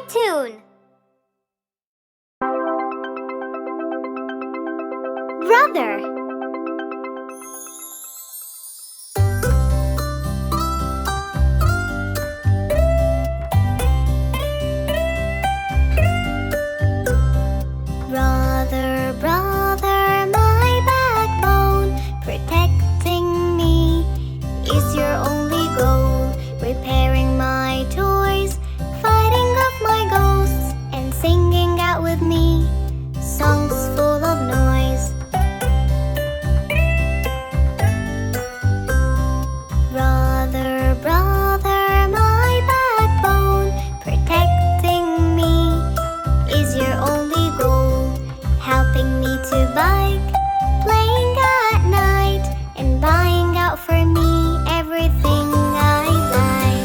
tune. Brother. Brother, brother, my backbone, protecting me is your only goal. Repairing my toys, fighting off my ghosts, and singing out with me songs full of noise. Brother, brother, my backbone, protecting me is your only goal. Helping me to bike, playing at night, and buying out for me everything I like.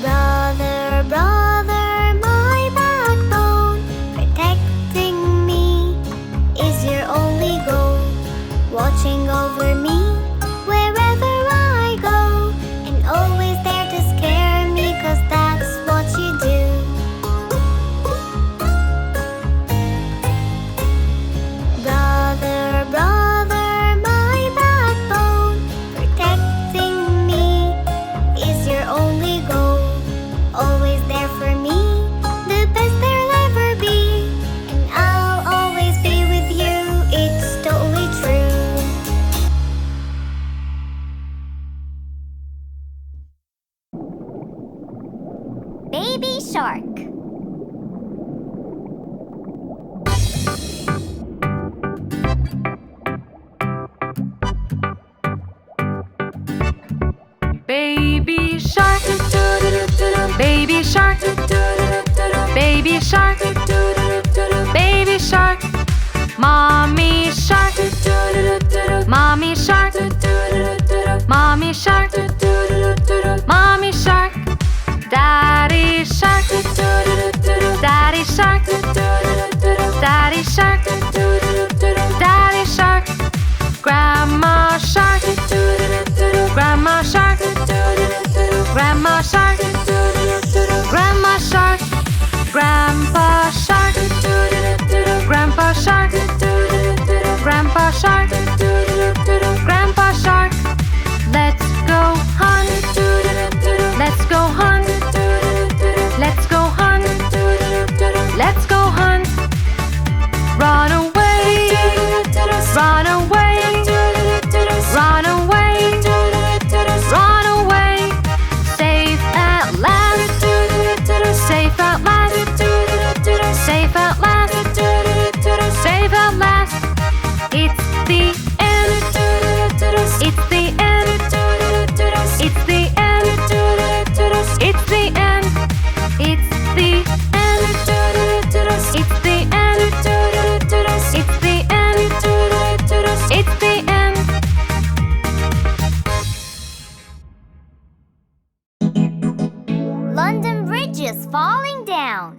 Brother, brother, my backbone, protecting me is your only goal. Watching over me wherever I go, and always there to scare me, 'cause that's what you do. Brother, brother, my backbone, protecting me is your only goal. Always there for me, the best there'll ever be, and I'll always be with you, it's totally true. Baby Shark. Baby shark, baby shark, baby shark, baby shark, mommy shark, mommy shark, mommy shark, mommy shark, daddy shark, daddy shark, daddy shark, daddy shark, grandma shark, grandma shark, grandma shark, grandma shark, grandpa shark, grandpa shark, grandpa shark, grandpa shark. Let's go hunt, let's go hunt, let's go hunt, let's go hunt. Run away, run away, run away, run away. Safe at last, safe at last, safe at last, safe at last. It's the end, it's the end, it's the end, it's the end, it's the end, it's the end, it's the end, it's the end. London Bridge is falling down.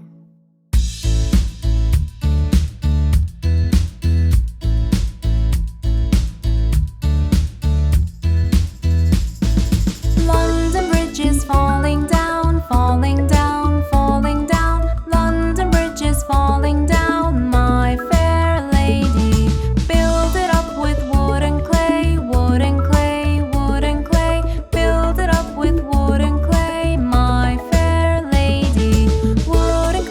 London Bridge is falling down, falling down, falling down. London Bridge is falling down, my fair lady. Build it up with wood and clay, wood and clay, wood and clay. Build it up with wood and clay, my fair lady. Wood and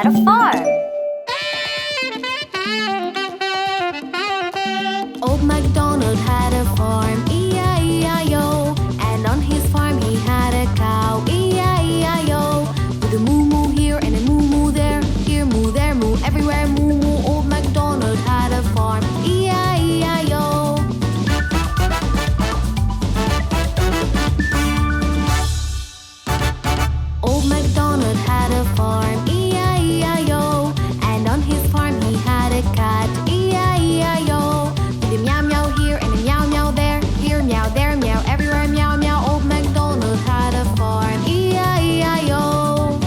had a farm. Old MacDonald had a farm, E-I-E-I-O. And on his farm he had a cow, E-I-E-I-O. With a moo-moo here and a moo-moo there, here moo, there moo, everywhere moo-moo. Old MacDonald had a farm, E-I-E-I-O. Old MacDonald had a farm, E-I-E-I-O. And on his farm he had a cat, E-I-E-I-O. With a meow meow here and a meow meow there, here meow, there meow, everywhere meow meow. Old MacDonald had a farm, E-I-E-I-O.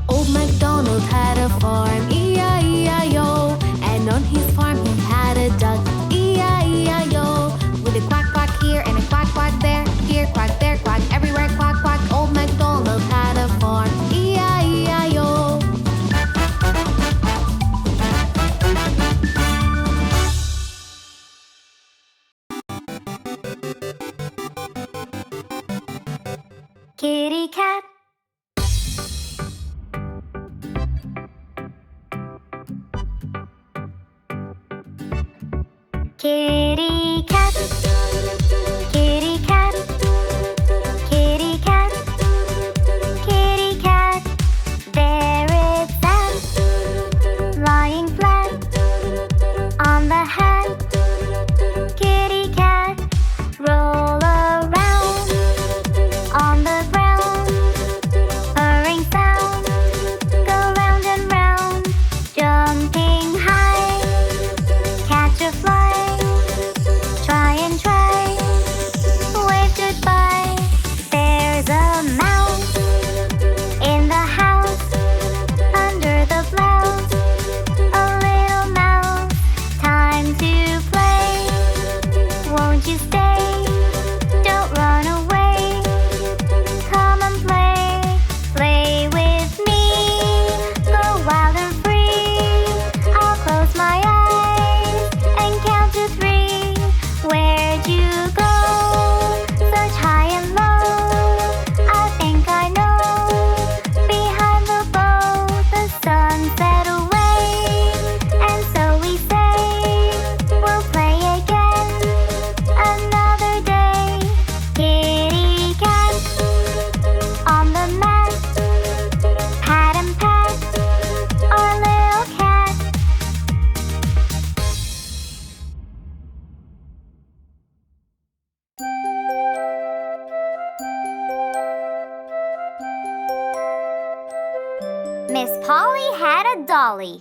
Old MacDonald had a farm, E-I-E-I-O. And on his farm he had a duck, E-I-E-I-O. With a quack quack here and a quack quack there, here quack, there quack, everywhere quack quack. Old MacDonald had a farm, E-I-E-I-O. Kitty cat. Kitty cat. Kitty cat. Kitty cat. Kitty cat. There it sat, lying flat on the hat. Kitty cat. Roll around on the ground, purring sound, go round and round, jumping high, catch a fly, try and try, wave goodbye. There's a mouse in the house, under the blouse, a little mouse, time to play. Won't you stay? Don't run away. Come and play, play with me. Go wild and free. I'll close my eyes and count to 3. Where'd you go? Such high and low. I think I know. Behind the bow, the sun set away. And so we say, we'll play again another day. Kitty cat on the mat, pat and pat our little cat. Miss Polly had a dolly.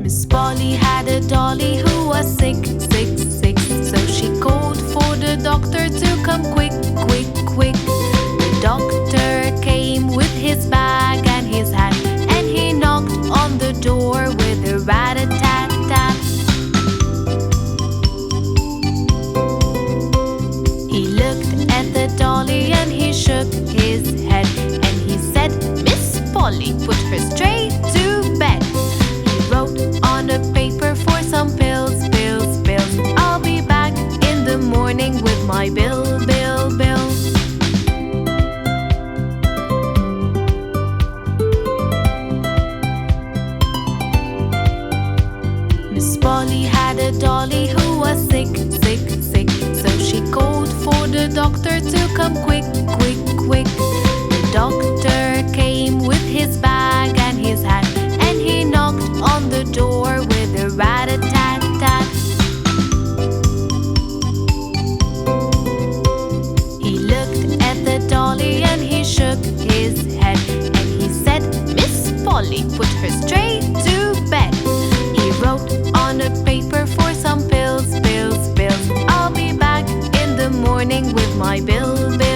Miss Polly had a dolly who was sick, sick, sick. So she called for the doctor to come quick, quick, quick. The doctor came with his bag and his hat, and he knocked on the door with a rat-a-tat-tat. He looked at the dolly and he shook his head, and he said, Miss Polly, put her straight to bed. He wrote on a paper for some pills, pills, pills. I'll be back in the morning with my bill, bill, bill. Miss Polly had a dolly who was sick, sick, sick. So she called for the doctor to come quick, quick, quick. The doctor came with his bag and his hat, and he knocked on the door with a rat-a-tat-tat. He looked at the dolly and he shook his head, and he said, Miss Polly, put her straight to bed. He wrote on a paper for some pills, pills, pills. I'll be back in the morning with my bill, bill.